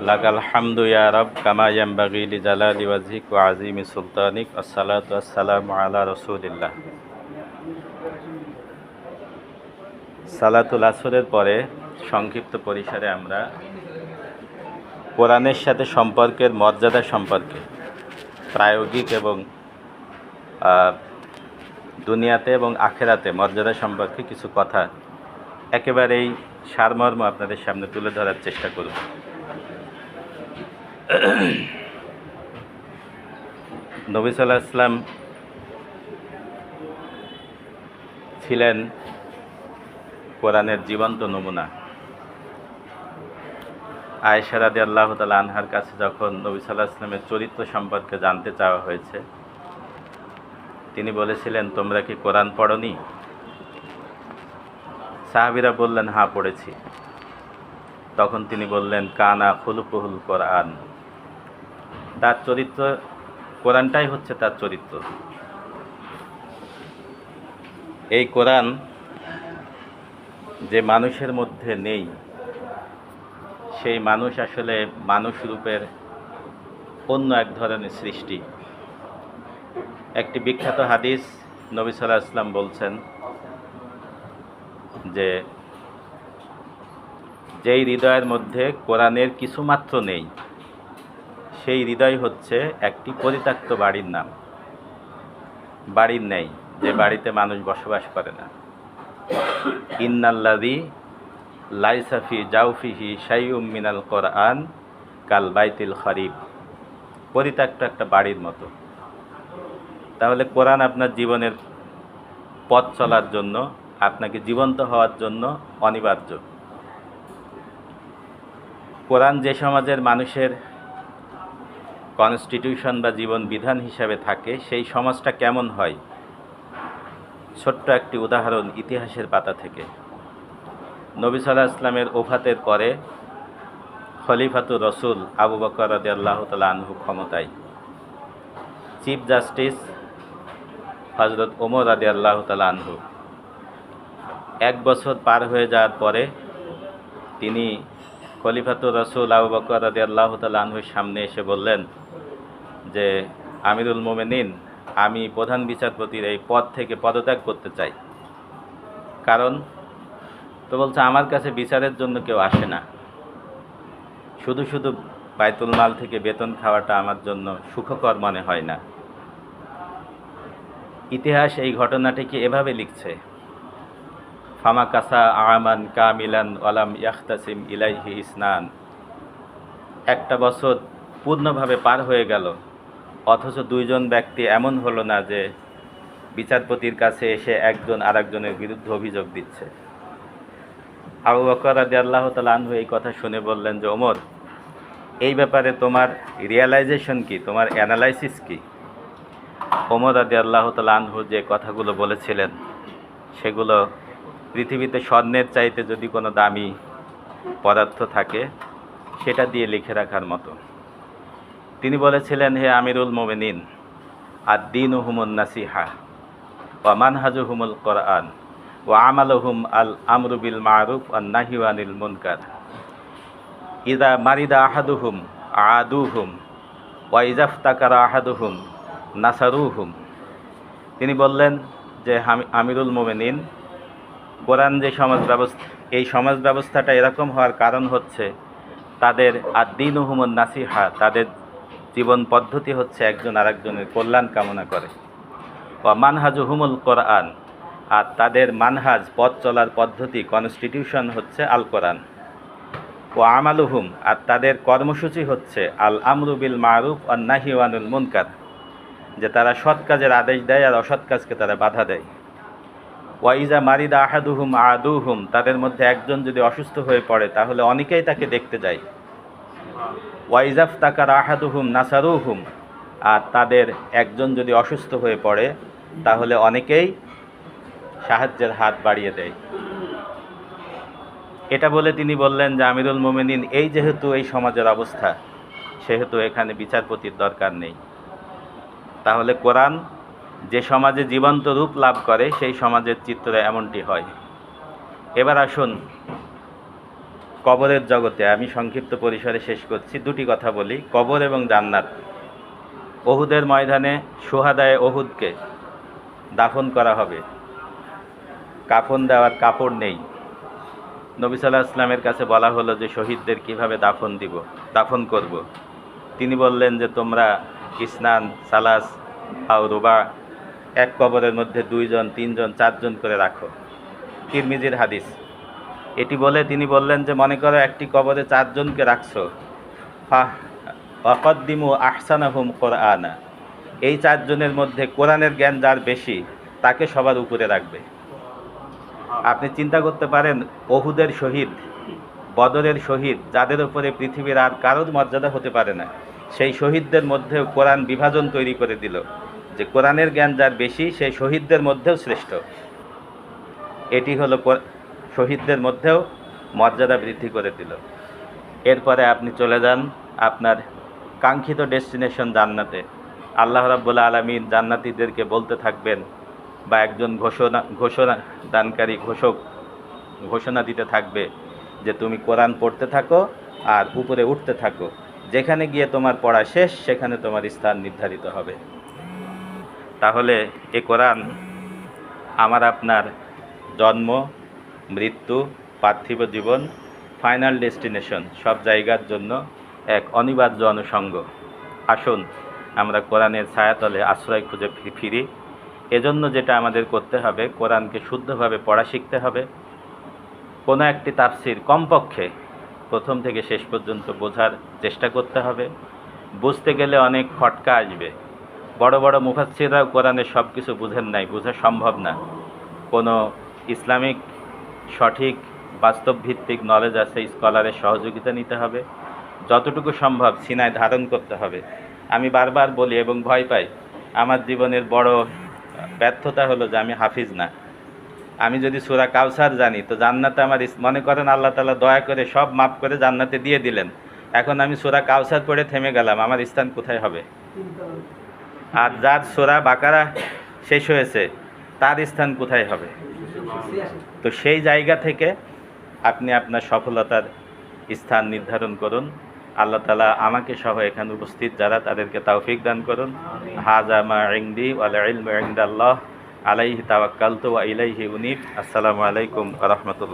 লাকাল হামদু ইয়া রব কামা ইয়ানবাগি লিজালালি ওয়াজহিক ওয়া আযীমি সুলতানিক। আসসালাতু ওয়াসসালামু আলা রাসূলিল্লাহ। সালাতুল আসরের পরে সংক্ষিপ্ত পরিসরে আমরা কোরআনের সাথে সম্পর্কের মর্যাদা সম্পর্কে প্রায়োগিক এবং দুনিয়াতে এবং আখেরাতে মর্যাদা সম্পর্কে কিছু কথা একেবারেই সারমর্ম আপনাদের সামনে তুলে ধরার চেষ্টা করব। নবী সাল্লাল্লাহু আলাইহি ওয়াসাল্লাম ছিলেন কোরআনের জীবন্ত নমুনা। আয়েশা রাদিয়াল্লাহু তাআলা আনহার কাছে যখন নবী সাল্লাল্লাহু আলাইহি ওয়াসাল্লামের চরিত্র সম্পর্কে জানতে চাওয়া হয়েছে, তিনি বলেছিলেন, তোমরা কি কোরআন পড়নি? সাহাবীরা বললেন, হ্যাঁ পড়েছি। তখন তিনি বললেন, কানা খুলুকুহুল কোরআন। তার চরিত্র, কোরআনটাই হচ্ছে তার চরিত্র। এই কোরআন যে মানুষের মধ্যে নেই, সেই মানুষ আসলে মানুষ রূপের অন্য এক ধরনের সৃষ্টি। একটি বিখ্যাত হাদিস, নবী সাল্লাল্লাহু আলাইহি ওয়াসাল্লাম বলছেন যে যেই হৃদয়ের মধ্যে কোরআনের কিছুমাত্র নেই, সেই হৃদয় হচ্ছে একটি পরিত্যক্ত বাড়ির নাম। বাড়ির নেই, যে বাড়িতে মানুষ বসবাস করে না। ইন্নাল্লাযী লাইসা ফি জাওফিহি শাইউম মিনাল কোরআন কাল বাইতিল খারিব। পরিত্যক্ত একটা বাড়ির মতো। তাহলে কোরআন আপনার জীবনের পথ চলার জন্য, আপনাকে জীবন্ত হওয়ার জন্য অনিবার্য। কোরআন যে সমাজের মানুষের কনস্টিটিউশন বা জীবন বিধান হিসাবে থাকে, সেই সমাজটা কেমন হয়, ছোট্ট একটি উদাহরণ ইতিহাসের পাতা থেকে। নবী সাল্লাল্লাহু আলাইহি ওয়াসাল্লামের ওফাতের পরে খলিফাতুর রসুল আবু বকর রাদিয়াল্লাহু তাআলা আনহু ক্ষমতায়। চিফ জাস্টিস হযরত ওমর রাদিয়াল্লাহু তাআলা আনহু। 1 বছর পার হয়ে যাওয়ার পরে তিনি খলিফাতুর রসুল আবু বকর রাদিয়াল্লাহু তাআলা আনহুর সামনে এসে বললেন যে, আমিরুল মোমেনিন, আমি প্রধান বিচারপতির এই পদ থেকে পদত্যাগ করতে চাই। কারণ তো বলছে, আমার কাছে বিচারের জন্য কেউ আসে না। শুধু শুধু বাইতুল মাল থেকে বেতন খাওয়াটা আমার জন্য সুখকর মনে হয় না। ইতিহাস এই ঘটনাটিকে এভাবে লিখছে, ফামা কাসা আমান কামিলান ওয়ালাম ইয়াখতাসিম ইলাইহি ইসনান। 1 বছর পূর্ণভাবে পার হয়ে গেল, অথচ 2 জন ব্যক্তি এমন হলো না যে বিচারপতির কাছে এসে একজন আরেকজনের বিরুদ্ধে অভিযোগ দিচ্ছে। আবু বকর রাদিয়াল্লাহু তাআলা আনহু এই কথা শুনে বললেন যে, ওমর, এই ব্যাপারে তোমার রিয়ালাইজেশন কি, তোমার অ্যানালাইসিস কি? ওমর রাদিয়াল্লাহু তাআলা আনহু যে কথাগুলো বলেছিলেন, সেগুলো পৃথিবীতে স্বর্ণের চাইতে যদি কোনো দামি পদার্থ থাকে, সেটা দিয়ে লিখে রাখার মতো। তিনি বলেছিলেন, হে আমিরুল মোমেনিন, আদ-দীনু হুমুন নাসিহা ওয়া মানহাজুহুমুল কোরআন ওয়া আমালুহুম আল আমরু বিল মারুফ ওয়ান নাহয়ু আনিল মুনকার। ইযা মারিদা আহাদুহুম আদুহুম ওয়া ইযা ইফতাকারা আহাদুহুম নাসারুহুম। তিনি বললেন যে, আমিরুল মোমেনিন, কোরআন যে সমাজ ব্যবস্থা, এই সমাজ ব্যবস্থাটা এরকম হওয়ার কারণ হচ্ছে তাদের আদ-দীনু হুমুন নাসিহা, তাদের জীবন পদ্ধতি হচ্ছে একজন আরেকজনের কল্যাণ কামনা করে। ওয়া মানহাজুহুমুল কোরআন, আর তাদের মানহাজ, পথ চলার পদ্ধতি, কনস্টিটিউশন হচ্ছে আল কোরআন। ওয়া আমালুহুম, আর তাদের কর্মসূচি হচ্ছে আল আমরু বিল মারুফ ওয়ান নাহয়ু আনিল মুনকার, যে তারা সৎ কাজের আদেশ দেয় আর অসৎ কাজকে তারা বাধা দেয়। ওয়া ইজা মারিদা আহাদুহুম আদুহুম, তাদের মধ্যে একজন যদি অসুস্থ হয়ে পড়ে তাহলে অনেকেই তাকে দেখতে যায়। ওয়া ইজা ইফতাকারা আহাদুহুম নাসারুহুম, আর তাদের একজন যদি অসুস্থ হয়ে পড়ে তাহলে অনেকেই সাহায্যের হাত বাড়িয়ে দেয়। এটা বলে তিনি বললেন যে, আমিরুল মোমেনিন, এই যেহেতু এই সমাজের অবস্থা, সেহেতু এখানে বিচারপতির দরকার নেই। তাহলে কোরআন যে সমাজে জীবন্ত রূপ লাভ করে, সেই সমাজের চিত্র এমনটি হয়। এবার আসুন কবরের জগতে আমি সংক্ষিপ্ত পরিসরে শেষ করছি, দুটি কথা বলি। কবর এবং জান্নাত। ওহুদের ময়দানে শুহাদায়ে ওহুদকে দাফন করা হবে, কাফন দেওয়ার কাপড় নেই। নবী সাল্লাল্লাহু আলাইহি ওয়াসাল্লামের কাছে বলা হলো যে শহীদদের কিভাবে দাফন করব। তিনি বললেন যে তোমরা ইসনান সালাস আও রুবা, এক কবরের মধ্যে 2 জন 3 জন 4 জন করে রাখো। তিরমিজির হাদিস। এটি বলে তিনি বললেন যে মনে করো একটি কবরে 4 জনকে রাখছো, ওয়াকদ্দিমু আহসানাহুম কোরআনা, এই 4 জনের মধ্যে কোরআনের জ্ঞান যার বেশি তাকে সবার উপরে রাখবে। আপনি চিন্তা করতে পারেন, ওহুদের শহীদ, বদরের শহীদ, যাদের উপরে পৃথিবীর আর কারোর মর্যাদা হতে পারে না, সেই শহীদদের মধ্যেও কোরআন বিভাজন তৈরি করে দিল যে কোরআনের জ্ঞান যার বেশি সেই শহীদদের মধ্যেও শ্রেষ্ঠ। এটি হলো শহীদদের মধ্যেও মর্যাদা বৃদ্ধি করে দিল। এরপরে আপনি চলে যান আপনার কাঙ্ক্ষিত ডেস্টিনেশন জান্নাতে। আল্লাহ রাব্বুল আলামিন জান্নাতীদেরকে বলতে থাকবেন, বা একজন ঘোষণাদানকারী ঘোষণা দিতে থাকবে যে তুমি কোরআন পড়তে থাকো আর উপরে উঠতে থাকো, যেখানে গিয়ে তোমার পড়া শেষ সেখানে তোমার স্থান নির্ধারিত হবে। তাহলে এ কোরআন আমার আপনার জন্ম, মৃত্যু, পার্থিব জীবন, ফাইনাল ডেস্টিনেশন সব জায়গার জন্য এক অনিবার্য অনুষঙ্গ। আসুন আমরা কোরআনের ছায়াতলে আশ্রয় খুঁজে ফিরি। এজন্য যেটা আমাদের করতে হবে, কোরআনকে শুদ্ধভাবে পড়া শিখতে হবে। কোনো একটি তাফসির কমপক্ষে প্রথম থেকে শেষ পর্যন্ত বোঝার চেষ্টা করতে হবে। বুঝতে গেলে অনেক খটকা আসবে। বড় বড় মুফাসসিররাও কোরআনের সব কিছু বুঝেন নাই, বোঝা সম্ভব না। কোনো ইসলামিক সঠিক বাস্তবভিত্তিক নলেজ আছে, স্কলারের সহযোগিতা নিতে হবে। যতটুকু সম্ভব সিনায় ধারণ করতে হবে। আমি বারবার বলি এবং ভয় পাই, আমার জীবনের বড় ব্যর্থতা হলো যে আমি হাফিজ না। আমি যদি সূরা কাউসার জানি তো জান্নাতে আমার, মনে করেন আল্লাহ তাআলা দয়া করে সব মাফ করে জান্নাতে দিয়ে দিলেন, এখন আমি সূরা কাউসার পড়ে থেমে গেলাম, আমার স্থান কোথায় হবে? আর যার সূরা বাকারা শেষ হয়েছে তার স্থান কোথায় হবে? তো সেই জায়গা থেকে আপনি আপনার সফলতার স্থান নির্ধারণ করুন। আল্লাহ তাআলা আমাকে সহ এখানে উপস্থিত যারা, তাদেরকে তৌফিক দান করুন। হাযা মা ইনদি ওয়াল ইলমু ইনদাল্লাহ, আলাইহি তাওয়াক্কালতু ওয়া ইলাইহি উনীব। আসসালামু আলাইকুম ওয়া রাহমাতুল্লাহ।